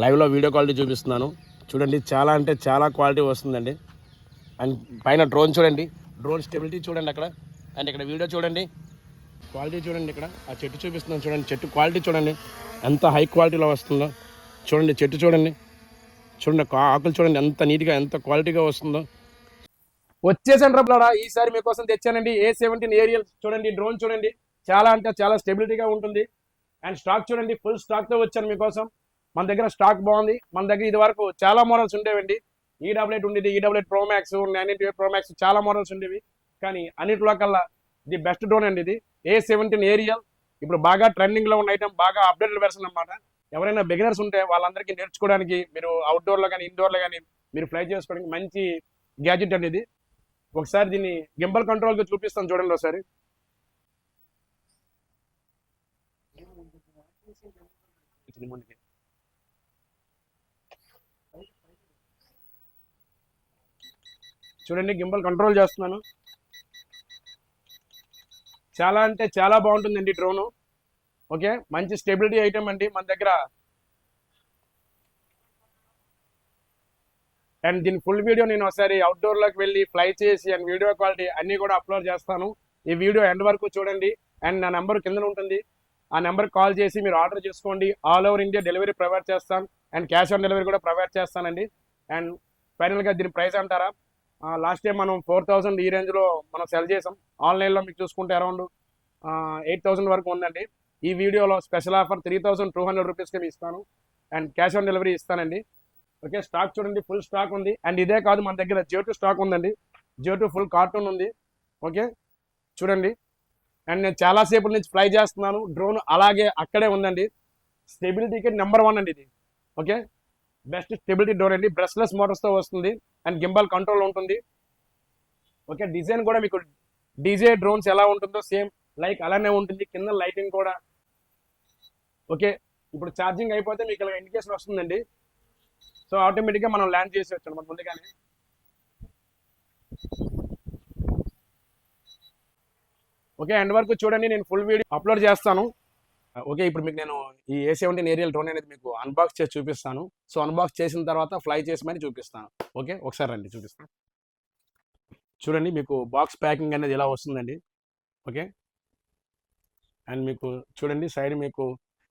లైవ్లో video quality చూపిస్తున్నాను. చూడండి, చాలా అంటే చాలా క్వాలిటీ వస్తుందండి. అండ్ పైన డ్రోన్ చూడండి, డ్రోన్ స్టెబిలిటీ చూడండి అక్కడ. అండ్ ఇక్కడ వీడియో చూడండి, క్వాలిటీ చూడండి. ఇక్కడ ఆ చెట్టు చూపిస్తున్నాను చూడండి, చెట్టు క్వాలిటీ చూడండి ఎంత హై క్వాలిటీలో వస్తుందో. చూడండి చెట్టు చూడండి, చూడండి ఆకులు చూడండి ఎంత నీట్గా ఎంత క్వాలిటీగా వస్తుందో. వచ్చేసండి రబ్లాడా, ఈసారి మీకోసం తెచ్చానండి A17 ఏరియల్. చూడండి డ్రోన్ చూడండి, చాలా అంటే చాలా స్టెబిలిటీగా ఉంటుంది. అండ్ స్టాక్ చూడండి, ఫుల్ స్టాక్తో వచ్చాను మీకోసం. మన దగ్గర స్టాక్ బాగుంది. మన దగ్గర ఇది వరకు చాలా మోడల్స్ ఉండేవండి. E88 ఉండేది, E88 Pro Max, 988 Pro Max, చాలా మోడల్స్ ఉండేవి. కానీ అన్నిటిలో కల్లా ది బెస్ట్ డ్రోన్ అండి ఇది, A17 ఏరియల్. ఇప్పుడు బాగా ట్రెండింగ్లో ఉన్న ఐటమ్, బాగా అప్డేటెడ్ వెర్షన్ అన్నమాట. ఎవరైనా బిగినర్స్ ఉంటే వాళ్ళందరికీ నేర్చుకోవడానికి, మీరు అవుట్డోర్లో కానీ ఇండోర్లో కానీ మీరు ఫ్లై చేసుకోవడానికి మంచి గ్యాడ్జెట్ అండి ఇది. ఒకసారి దీన్ని గింబల్ కంట్రోల్గా చూపిస్తాను చూడండి ఒకసారి. చూడండి గింబల్ కంట్రోల్ చేస్తున్నాను. చాలా అంటే చాలా బాగుంటుందండి డ్రోను. ఓకే, మంచి స్టెబిలిటీ ఐటమ్ అండి మన దగ్గర. అండ్ దీని ఫుల్ వీడియో నేను ఒకసారి అవుట్డోర్లోకి వెళ్ళి ఫ్లై చేసి అండ్ వీడియో క్వాలిటీ అన్నీ కూడా అప్లోడ్ చేస్తాను. ఈ వీడియో ఎండ్ వరకు చూడండి. అండ్ నా నెంబర్ కింద ఉంటుంది, ఆ నెంబర్ కాల్ చేసి మీరు ఆర్డర్ చేసుకోండి. All over India delivery provide చేస్తాను. అండ్ క్యాష్ ఆన్ డెలివరీ కూడా ప్రొవైడ్ చేస్తానండి. అండ్ ఫైనల్గా దీని ప్రైస్ అంటారా, లాస్ట్ టైం మనం 4000 ఈ రేంజ్లో మనం సెల్ చేసాం. ఆన్లైన్లో మీకు చూసుకుంటే అరౌండ్ 8000 వరకు ఉందండి. ఈ వీడియోలో స్పెషల్ ఆఫర్ 3200 రూపీస్కి ఇస్తాను. అండ్ క్యాష్ ఆన్ డెలివరీ ఇస్తానండి. ఓకే, స్టాక్ చూడండి, ఫుల్ స్టాక్ ఉంది. అండ్ ఇదే కాదు, మన దగ్గర J2 స్టాక్ ఉందండి. J2 ఫుల్ కార్టూన్ ఉంది. ఓకే చూడండి. అండ్ నేను చాలాసేపు నుంచి ఫ్లై చేస్తున్నాను, డ్రోన్ అలాగే అక్కడే ఉందండి. స్టెబిలిటీకి నెంబర్ 1 అండి ఇది. ఓకే, బెస్ట్ స్టెబిలిటీ డ్రోన్ అండి. బ్రష్లెస్ మోటార్స్తో వస్తుంది అండ్ గింబల్ కంట్రోల్ ఉంటుంది. ఓకే, డిజైన్ కూడా మీకు డీజే డ్రోన్స్ ఎలా ఉంటుందో సేమ్ లైక్ అలానే ఉంటుంది. కింద లైటింగ్ కూడా. ఓకే, ఇప్పుడు ఛార్జింగ్ అయిపోతే మీకు ఇలా ఇండికేషన్ వస్తుందండి. సో ఆటోమేటిక్గా మనం ల్యాండ్ చేసి వచ్చాను మన ముందుగానే. ఓకే, ఎండ్ వరకు చూడండి, నేను ఫుల్ వీడియో అప్లోడ్ చేస్తాను. ఓకే, ఇప్పుడు మీకు నేను ఈ A17 ఏరియల్ డ్రోన్ అనేది మీకు అన్బాక్స్ చేసి చూపిస్తాను. సో అన్బాక్స్ చేసిన తర్వాత ఫ్లై చేసి మరి చూపిస్తాను. ఓకే, ఒకసారి రండి చూపిస్తాను. చూడండి, మీకు బాక్స్ ప్యాకింగ్ అనేది ఇలా వస్తుందండి. ఓకే, అండ్ మీకు చూడండి సైడ్ మీకు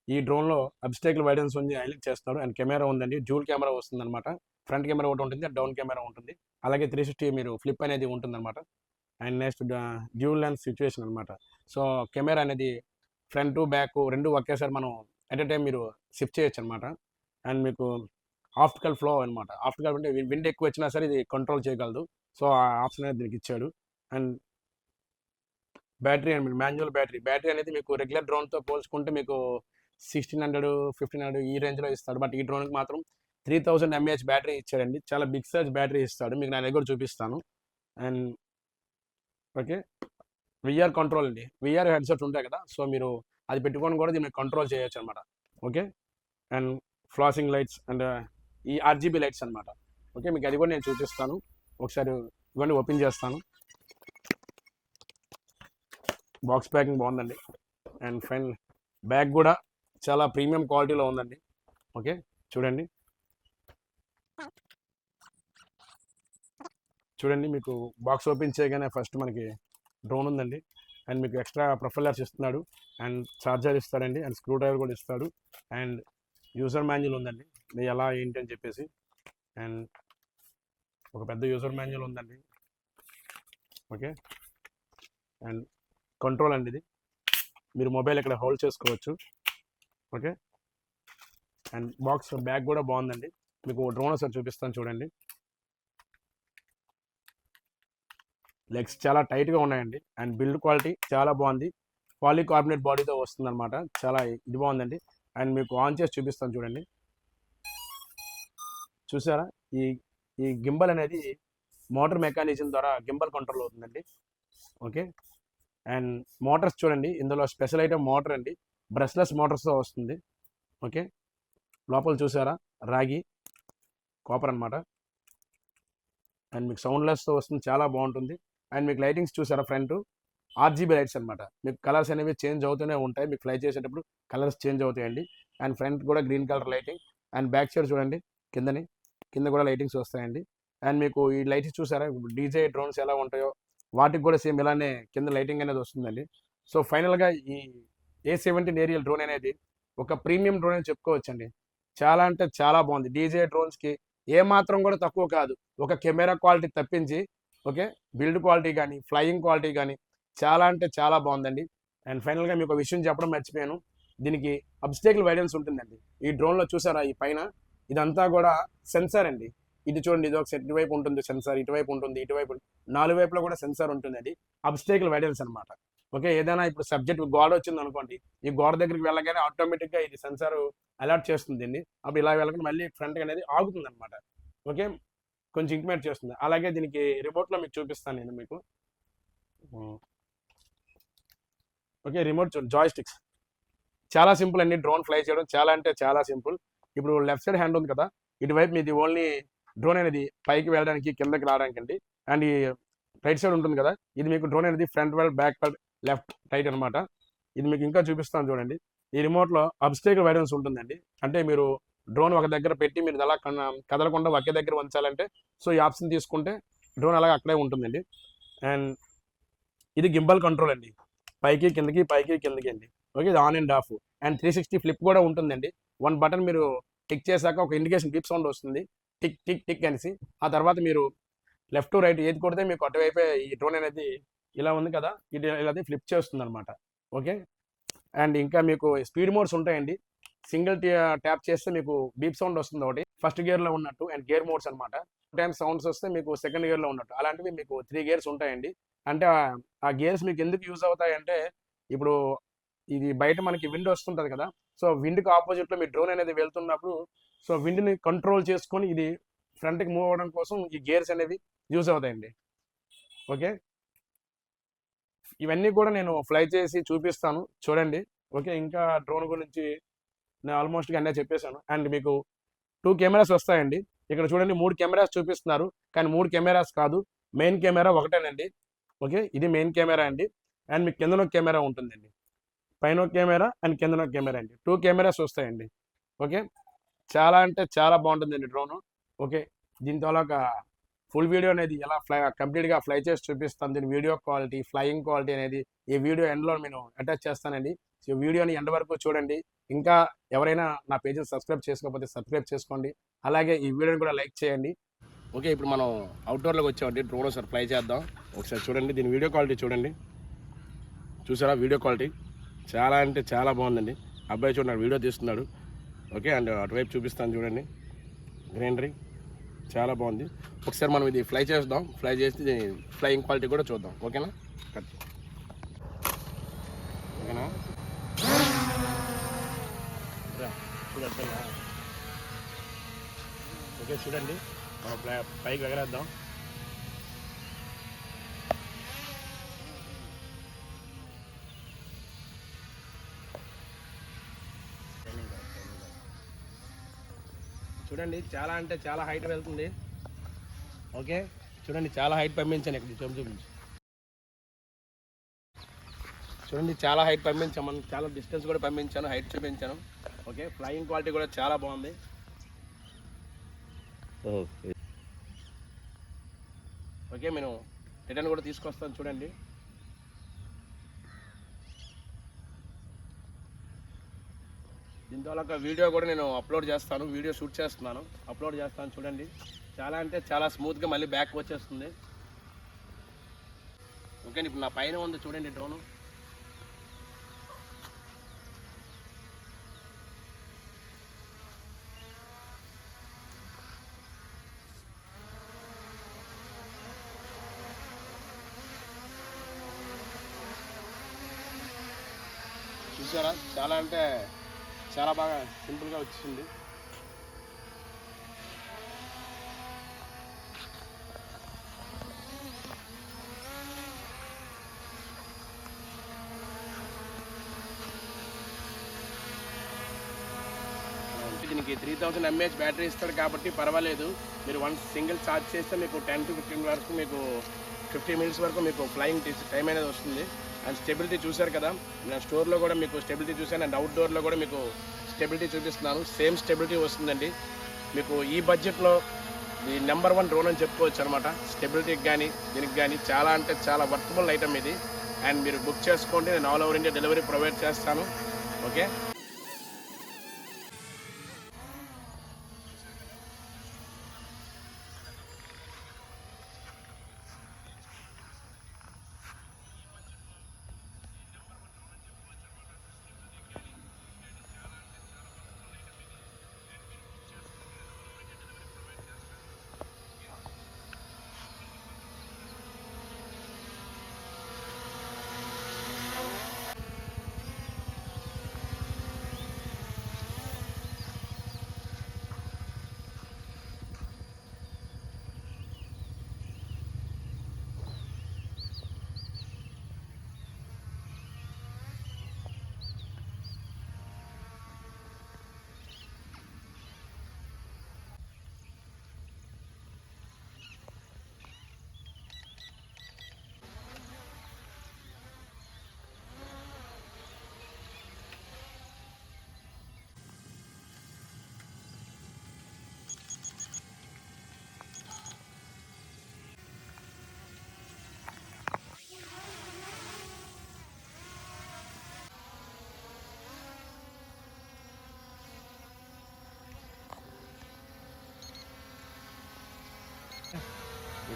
ఈ డ్రోన్లో అబ్స్టాకిల్ వైడెన్స్ ఉంది, హైలైట్ చేస్తున్నారు. అండ్ కెమెరా ఉందండి, డ్యూల్ కెమెరా వస్తుంది అనమాట. ఫ్రంట్ కెమెరా ఒకటి ఉంటుంది, డౌన్ కెమెరా ఉంటుంది. అలాగే 360 మీరు ఫ్లిప్ అనేది ఉంటుంది అనమాట. And next dual lens situation అనమాట. సో కెమెరా అనేది ఫ్రంట్ బ్యాక్ రెండు ఒకేసారి మనం ఎట్ ఎ టైం మీరు షిఫ్ట్ చేయొచ్చు అనమాట. అండ్ మీకు ఆప్టికల్ ఫ్లో అనమాట. ఆప్టికల్ అంటే విండ్ ఎక్కువ వచ్చినా సరే ఇది కంట్రోల్ చేయగలదు. సో ఆ ఆప్షన్ అనేది దీనికి ఇచ్చాడు. And battery and manual battery అనేది మీకు రెగ్యులర్ డ్రోన్తో పోల్చుకుంటే మీకు 1600 1500 ఈ రేంజ్లో ఇస్తాడు. బట్ ఈ డ్రోన్కి మాత్రం 3000 mAh బ్యాటరీ ఇచ్చాడండి. చాలా బిగ్ సైజ్ బ్యాటరీ ఇస్తాడు. మీకు నా దగ్గర చూపిస్తాను. అండ్ ఓకే, విఆర్ కంట్రోల్ అండి. విఆర్ హెడ్సెట్ ఉంటాయి కదా, సో మీరు అది పెట్టుకొని కూడా దీన్ని కంట్రోల్ చేయొచ్చు అనమాట. Okay, and flashing lights and ఈ RGB లైట్స్ అనమాట. ఓకే, మీకు అది కూడా నేను చూపిస్తాను. ఒకసారి ఇవన్నీ ఓపెన్ చేస్తాను. బాక్స్ ప్యాకింగ్ బాగుందండి. అండ్ ఫైన్ బ్యాగ్ కూడా చాలా ప్రీమియం క్వాలిటీలో ఉందండి. ఓకే చూడండి, చూడండి మీకు బాక్స్ ఓపెన్ చేయగానే ఫస్ట్ మనకి డ్రోన్ ఉందండి. అండ్ మీకు ఎక్స్ట్రా ప్రొఫైలర్స్ ఇస్తున్నాడు. అండ్ ఛార్జర్ ఇస్తాడండి. అండ్ స్క్రూ డ్రైవర్ కూడా ఇస్తాడు. అండ్ యూజర్ మాన్యువల్ ఉందండి, మీరు ఎలా ఏంటి అని చెప్పేసి. అండ్ ఒక పెద్ద యూజర్ మాన్యువల్ ఉందండి. ఓకే, అండ్ కంట్రోల్ అండి ఇది, మీరు మొబైల్ ఇక్కడ హోల్డ్ చేసుకోవచ్చు. ఓకే, అండ్ బాక్స్ బ్యాగ్ కూడా బాగుందండి. మీకు డ్రోన్ ఒకసారి చూపిస్తాను చూడండి. లెగ్స్ చాలా టైట్గా ఉన్నాయండి. అండ్ బిల్డ్ క్వాలిటీ చాలా బాగుంది. పాలీకార్బోనేట్ బాడీతో వస్తుంది అనమాట. చాలా ఇది బాగుందండి. అండ్ మీకు ఆన్ చేసి చూపిస్తాను చూడండి. చూసారా, ఈ ఈ గింబల్ అనేది మోటార్ మెకానిజం ద్వారా గింబల్ కంట్రోల్ అవుతుందండి. ఓకే, అండ్ మోటార్స్ చూడండి, ఇందులో స్పెషల్ ఐటమ్ మోటార్ అండి. బ్రష్లెస్ మోటార్స్తో వస్తుంది. ఓకే, లోపల చూసారా రాగి కాపర్ అనమాట. అండ్ మీకు సౌండ్లెస్తో వస్తుంది, చాలా బాగుంటుంది. అండ్ మీకు లైటింగ్స్ చూసారా, ఫ్రంట్ RGB లైట్స్ అనమాట. మీకు కలర్స్ అనేవి చేంజ్ అవుతూనే ఉంటాయి. మీకు ఫ్లై చేసేటప్పుడు కలర్స్ చేంజ్ అవుతాయండి. అండ్ ఫ్రంట్ కూడా green colour lighting. And back side చూడండి కింద కూడా లైటింగ్స్ వస్తాయండి. అండ్ మీకు ఈ లైట్స్ చూసారా డీజే డ్రోన్స్ ఎలా ఉంటాయో వాటికి కూడా సేమ్ ఇలానే కింద లైటింగ్ అనేది వస్తుందండి. సో ఫైనల్గా ఈ A17 ఏరియల్ డ్రోన్ అనేది ఒక ప్రీమియం డ్రోన్ అని చెప్పుకోవచ్చండి. చాలా అంటే చాలా బాగుంది. డీజే డ్రోన్స్కి ఏమాత్రం కూడా తక్కువ కాదు. ఒక కెమెరా క్వాలిటీ తప్పించి ఓకే బిల్డ్ క్వాలిటీ కానీ ఫ్లయింగ్ క్వాలిటీ కానీ చాలా అంటే చాలా బాగుందండి. అండ్ ఫైనల్గా మీకు ఒక విషయం చెప్పడం మర్చిపోయాను. దీనికి అబ్స్టేకల్ వైడెన్స్ ఉంటుందండి. ఈ డ్రోన్లో చూసారా ఈ పైన ఇదంతా కూడా సెన్సార్ అండి. ఇది చూడండి ఇది ఒక సెట్ ఇటువైపు ఉంటుంది సెన్సార్, ఇటువైపు ఉంటుంది, ఇటువైపు 4 వైపులో కూడా సెన్సార్ ఉంటుంది. అది అబ్స్టేకల్ వైడెన్స్ అనమాట. ఓకే ఏదైనా ఇప్పుడు సబ్జెక్ట్ గోడ వచ్చింది అనుకోండి, ఈ గోడ దగ్గరికి వెళ్ళగానే ఆటోమేటిక్గా ఇది సెన్సార్ అలర్ట్ చేస్తుంది అండి. అప్పుడు ఇలా వెళ్ళగానే మళ్ళీ ఫ్రంట్ అనేది ఆగుతుంది అనమాట. ఓకే కొంచెం ఇంటిమేట్ చేస్తుంది. అలాగే దీనికి రిమోట్లో మీకు చూపిస్తాను నేను మీకు. ఓకే రిమోట్ చూడండి జాయ్స్టిక్స్ చాలా సింపుల్ అండి. డ్రోన్ ఫ్లై చేయడం చాలా అంటే చాలా సింపుల్. ఇప్పుడు లెఫ్ట్ సైడ్ హ్యాండ్ ఉంది కదా, ఇటువైపు మీది ఓన్లీ డ్రోన్ అనేది పైకి వెళ్ళడానికి కిందకి రావడానికి అండి. అండ్ ఈ రైట్ సైడ్ ఉంటుంది కదా, ఇది మీకు డ్రోన్ అనేది front word back word left right అనమాట. ఇది మీకు ఇంకా చూపిస్తాను చూడండి. ఈ రిమోట్లో అబ్స్టేకల్ వైడెన్స్ ఉంటుందండి. అంటే మీరు డ్రోన్ ఒక దగ్గర పెట్టి మీరు అలా కదలకుండా ఒకే దగ్గర ఉంచాలంటే సో ఈ ఆప్షన్ తీసుకుంటే డ్రోన్ అలాగే అక్కడే ఉంటుందండి. అండ్ ఇది గింబల్ కంట్రోల్ అండి, పైకి కిందకి అండి. ఓకే ఇది on and of. And 360 flip కూడా ఉంటుందండి. 1 బటన్ మీరు టిక్ చేశాక ఒక ఇండికేషన్ బీప్ సౌండ్ వస్తుంది, టిక్ టిక్ టిక్ అనేసి. ఆ తర్వాత మీరు లెఫ్ట్ రైట్ ఏది కొడితే మీకు అటువైపే ఈ డ్రోన్ అనేది ఇలా ఉంది కదా, ఇది ఇలా ఫ్లిప్ చేస్తుంది అనమాట. ఓకే అండ్ ఇంకా మీకు స్పీడ్ మోడ్స్ ఉంటాయండి. సింగిల్ ట్యాప్ చేస్తే మీకు బీప్ సౌండ్ వస్తుంది ఒకటి, ఫస్ట్ గేర్లో ఉన్నట్టు. అండ్ గేర్ మోడ్స్ అనమాట. టైమ్స్ సౌండ్స్ వస్తే మీకు సెకండ్ గేర్లో ఉన్నట్టు. అలాంటివి మీకు 3 గేర్స్ ఉంటాయండి. అంటే ఆ గేర్స్ మీకు ఎందుకు యూజ్ అవుతాయి అంటే, ఇప్పుడు ఇది బయట మనకి విండ్ వస్తుంటుంది కదా, సో విండ్కి ఆపోజిట్లో మీ డ్రోన్ అనేది వెళ్తున్నప్పుడు సో విండ్ని కంట్రోల్ చేసుకొని ఇది ఫ్రంట్కి మూవ్ అవ్వడం కోసం ఈ గేర్స్ అనేవి యూజ్ అవుతాయండి. ఓకే ఇవన్నీ కూడా నేను ఫ్లై చేసి చూపిస్తాను చూడండి. ఓకే ఇంకా డ్రోన్ గురించి నేను ఆల్మోస్ట్గా అన్నీ చెప్పేశాను. అండ్ మీకు 2 కెమెరాస్ వస్తాయండి. ఇక్కడ చూడండి 3 కెమెరాస్ చూపిస్తున్నారు, కానీ 3 కెమెరాస్ కాదు, మెయిన్ కెమెరా ఒకటేనండి. ఓకే ఇది మెయిన్ కెమెరా అండి. అండ్ మీకు కిందన కెమెరా ఉంటుందండి, పైన కెమెరా అండ్ కిందన కెమెరా అండి. 2 కెమెరాస్ వస్తాయండి. ఓకే చాలా అంటే చాలా బాగుంటుందండి డ్రోను. ఓకే దీంతో ఒక ఫుల్ వీడియో అనేది ఎలా కంప్లీట్గా ఫ్లై చేసి చూపిస్తాను. దీని వీడియో క్వాలిటీ ఫ్లయింగ్ క్వాలిటీ అనేది ఈ వీడియో ఎండ్లో నేను అటాచ్ చేస్తానండి. సో వీడియోని ఎండ్ వరకు చూడండి. ఇంకా ఎవరైనా నా పేజ్ని సబ్స్క్రైబ్ చేసుకోకపోతే సబ్స్క్రైబ్ చేసుకోండి. అలాగే ఈ వీడియోని కూడా లైక్ చేయండి. ఓకే ఇప్పుడు మనం అవుట్డోర్లోకి వచ్చామండి. డ్రోన్ ఒకసారి ఫ్లై చేద్దాం. ఒకసారి చూడండి దీని వీడియో క్వాలిటీ చూడండి. చూసారా వీడియో క్వాలిటీ చాలా అంటే చాలా బాగుందండి. అబ్బాయి చూడండి వీడియో తీస్తున్నాడు. ఓకే అండ్ అటువైపు చూపిస్తాను చూడండి, గ్రీనరీ చాలా బాగుంది. ఒకసారి మనం ఇది ఫ్లై చేద్దాం. ఫ్లై చేసి ఫ్లయింగ్ క్వాలిటీ కూడా చూద్దాం. ఓకేనా ఓకేనా ఓకే చూడండి మనం పైకి ఎగరేద్దాం. చూడండి చాలా అంటే చాలా హైట్ వెళ్తుంది. ఓకే చూడండి చాలా హైట్ పంపించాను. ఇక్కడ చూపించి చూడండి చాలా హైట్ పంపించాను. మనం చాలా డిస్టెన్స్ కూడా పంపించాను, హైట్ చూపించాను. ఓకే ఫ్లయింగ్ క్వాలిటీ కూడా చాలా బాగుంది. ఓకే నేను రిటర్న్ కూడా తీసుకొస్తాను చూడండి. దీంతో ఒక వీడియో కూడా నేను అప్లోడ్ చేస్తాను, వీడియో షూట్ చేస్తున్నాను, అప్లోడ్ చేస్తాను చూడండి. చాలా అంటే చాలా స్మూత్గా మళ్ళీ బ్యాక్ వచ్చేస్తుంది. ఓకే ఇప్పుడు నా పైన ఉంది చూడండి డ్రోను. చూసారా చాలా అంటే చాలా బాగా సింపుల్గా వచ్చింది. దీనికి 3000 mAh బ్యాటరీ ఇస్తాడు కాబట్టి పర్వాలేదు. మీరు సింగిల్ ఛార్జ్ చేస్తే మీకు 10 to 15 వరకు మీకు 50 minutes వరకు మీకు ఫ్లయింగ్ టైం అనేది వస్తుంది. అండ్ స్టెబిలిటీ చూసారు కదా, నేను స్టోర్లో కూడా మీకు స్టెబిలిటీ చూసాను. అండ్ అవుట్డోర్లో కూడా మీకు స్టెబిలిటీ చూపిస్తున్నాను. సేమ్ స్టెబిలిటీ వస్తుందండి మీకు. ఈ బడ్జెట్లో ఈ నెంబర్ 1 డ్రోన్ అని చెప్పుకోవచ్చు అనమాట. స్టెబిలిటీకి కానీ దీనికి కానీ చాలా అంటే చాలా వర్తబుల్ ఐటమ్ ఇది. అండ్ మీరు బుక్ చేసుకోండి, నేను all over India delivery provide చేస్తాను. ఓకే,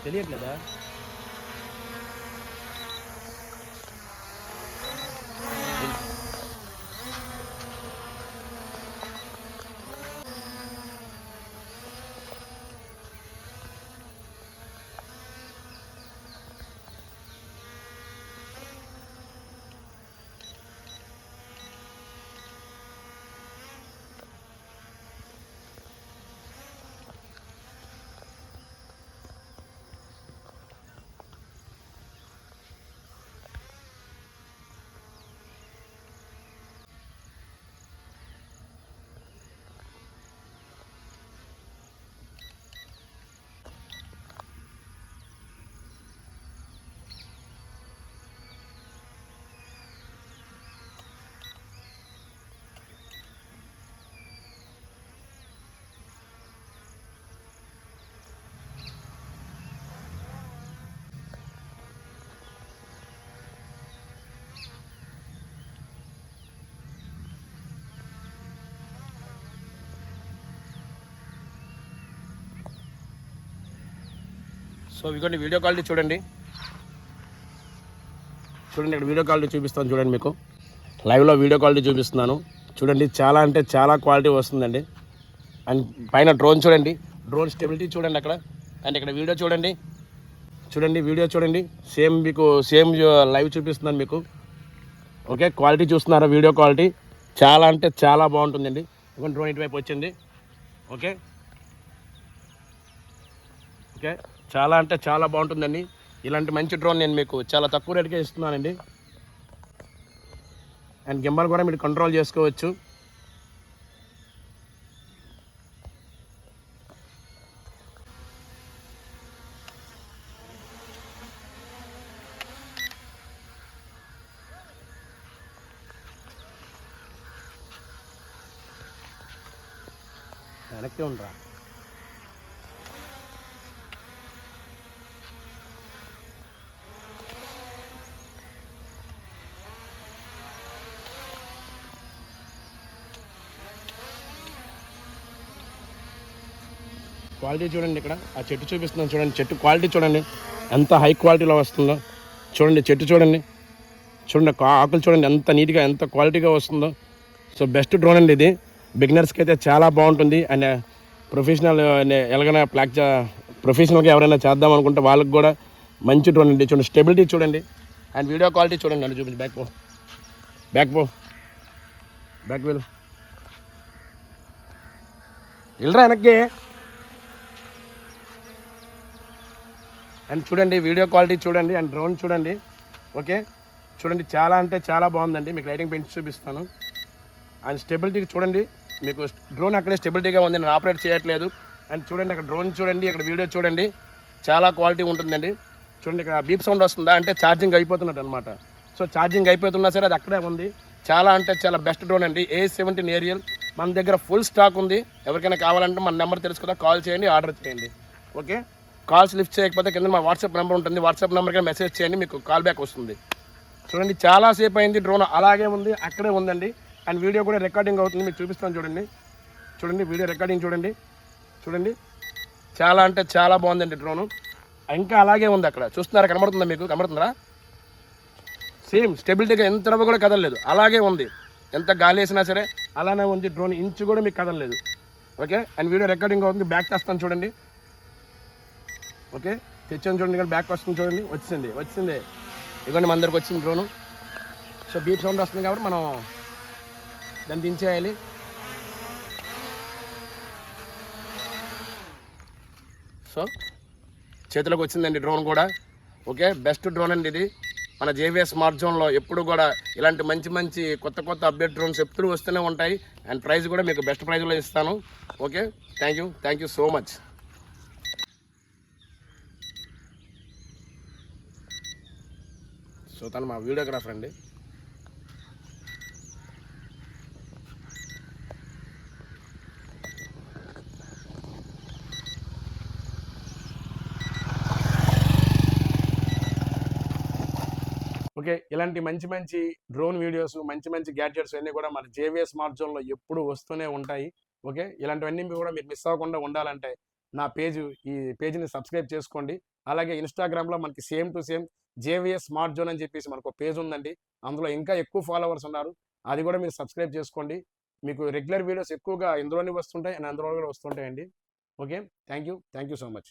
తెలియట్లేదా? సో ఇదిగోండి వీడియో క్వాలిటీ చూడండి. ఇక్కడ వీడియో క్వాలిటీ చూపిస్తాను చూడండి. మీకు లైవ్లో వీడియో క్వాలిటీ చూపిస్తున్నాను చూడండి. చాలా అంటే చాలా క్వాలిటీ వస్తుందండి. అండ్ పైన డ్రోన్ చూడండి, డ్రోన్ స్టెబిలిటీ చూడండి అక్కడ. అండ్ ఇక్కడ వీడియో చూడండి, వీడియో చూడండి. సేమ్ లైవ్ చూపిస్తున్నాను మీకు. ఓకే, క్వాలిటీ చూస్తున్నారా? వీడియో క్వాలిటీ చాలా అంటే చాలా బాగుంటుందండి. ఇదిగోండి డ్రోన్ ఇటువైపు వచ్చింది. ఓకే, చాలా అంటే చాలా బాగుంటుందండి. ఇలాంటి మంచి డ్రోన్ నేను మీకు చాలా తక్కువ రేటుకే ఇస్తున్నానండి. అండ్ గింబల్ కూడా మీరు కంట్రోల్ చేసుకోవచ్చు. వెనక్కి ఉండరా? క్వాలిటీ చూడండి. ఇక్కడ ఆ చెట్టు చూపిస్తున్నాను చూడండి. చెట్టు క్వాలిటీ చూడండి ఎంత హై క్వాలిటీలో వస్తుందో చూడండి. చెట్టు చూడండి, ఆకులు చూడండి ఎంత నీట్గా ఎంత క్వాలిటీగా వస్తుందో. సో బెస్ట్ డ్రోన్ అండి ఇది. బిగినర్స్కి అయితే చాలా బాగుంటుంది. అండ్ ప్రొఫెషనల్ ఎలాగైనా ప్రొఫెషనల్గా ఎవరైనా చేద్దాం అనుకుంటే వాళ్ళకి కూడా మంచి డ్రోన్ అండి. చూడండి స్టెబిలిటీ చూడండి. అండ్ వీడియో క్వాలిటీ చూడండి. నన్ను చూపించి బ్యాక్ వీలు వెళ్ళరా వెనక్కి. అండ్ చూడండి వీడియో క్వాలిటీ చూడండి. అండ్ డ్రోన్ చూడండి. ఓకే, చూడండి చాలా అంటే చాలా బాగుందండి. మీకు లైటింగ్ పెంచి చూపిస్తాను. అండ్ స్టెబిలిటీ చూడండి. మీకు డ్రోన్ అక్కడే స్టెబిలిటీగా ఉంది, నేను ఆపరేట్ చేయట్లేదు. అండ్ చూడండి అక్కడ డ్రోన్ చూడండి, అక్కడ వీడియో చూడండి. చాలా క్వాలిటీ ఉంటుందండి. చూడండి ఇక్కడ బీప్ సౌండ్ వస్తుందా అంటే ఛార్జింగ్ అయిపోతున్నట్టు అనమాట. సో ఛార్జింగ్ అయిపోతున్నా సరే అది అక్కడే ఉంది. చాలా అంటే చాలా బెస్ట్ డ్రోన్ అండి. A17 ఏరియల్ మన దగ్గర ఫుల్ స్టాక్ ఉంది. ఎవరికైనా కావాలంటే మన నెంబర్ తెలుసుకుందా కాల్ చేయండి, ఆర్డర్ చేయండి. ఓకే, కాల్స్ లిఫ్ట్ చేయకపోతే కింద మా వాట్సాప్ నెంబర్ ఉంటుంది, వాట్సాప్ నెంబర్కి మెసేజ్ చేయండి, మీకు కాల్ బ్యాక్ వస్తుంది. చూడండి చాలాసేపు అయింది, డ్రోన్ అలాగే ఉంది, అక్కడే ఉందండి. అండ్ వీడియో కూడా రికార్డింగ్ అవుతుంది, మీకు చూపిస్తాను చూడండి. చూడండి వీడియో రికార్డింగ్ చూడండి. చూడండి చాలా అంటే చాలా బాగుందండి డ్రోను. ఇంకా అలాగే ఉంది అక్కడ, చూస్తున్నారా? కనబడుతుందా? మీకు కనబడుతుందా? సేమ్ స్టెబిలిటీగా ఎంత రవ్వ కూడా కదలలేదు, అలాగే ఉంది. ఎంత గాలి వేసినా సరే అలానే ఉంది డ్రోన్, ఇంచు కూడా మీకు కదలలేదు. ఓకే, అండ్ వీడియో రికార్డింగ్ అవుతుంది. బ్యాక్ తెస్తాను చూడండి. ఓకే, తెచ్చాను చూడండి, ఇక్కడ బ్యాక్ వస్తుంది చూడండి. వచ్చింది ఇవ్వండి, మన దగ్గరకు వచ్చింది డ్రోను. సో బీప్ సౌండ్ వస్తుంది కాబట్టి మనం దాన్ని దించేయాలి. సో చేతిలోకి వచ్చిందండి డ్రోన్ కూడా. ఓకే, బెస్ట్ డ్రోన్ అండి ఇది. మన జేవిఎస్ స్మార్ట్ జోన్లో ఎప్పుడు కూడా ఇలాంటి మంచి కొత్త అప్డేట్ డ్రోన్స్ ఎప్పుడు వస్తూనే ఉంటాయి. అండ్ ప్రైస్ కూడా మీకు బెస్ట్ ప్రైజ్లో ఇస్తాను. Okay, thank you so much. So తను మా వీడియోగ్రాఫర్ అండి. ఓకే, ఇలాంటి మంచి డ్రోన్ వీడియోస్, మంచి గ్యాడ్జెట్స్ అన్నీ కూడా మన జేవిఎస్ స్మార్ట్ జోన్లో ఎప్పుడు వస్తూనే ఉంటాయి. ఓకే, ఇలాంటివన్నీ కూడా మీరు మిస్ అవ్వకుండా ఉండాలంటే నా ఈ పేజ్ని సబ్స్క్రైబ్ చేసుకోండి. అలాగే ఇన్స్టాగ్రామ్లో మనకి same to same JVS smart zone అని చెప్పేసి మనకు పేజ్ ఉందండి. అందులో ఇంకా ఎక్కువ ఫాలోవర్స్ ఉన్నారు, అది కూడా మీరు సబ్స్క్రైబ్ చేసుకోండి. మీకు రెగ్యులర్ వీడియోస్ ఎక్కువగా ఇందులోనే వస్తుంటాయి అండ్ అందులో కూడా వస్తుంటాయండి. Okay, thank you so much.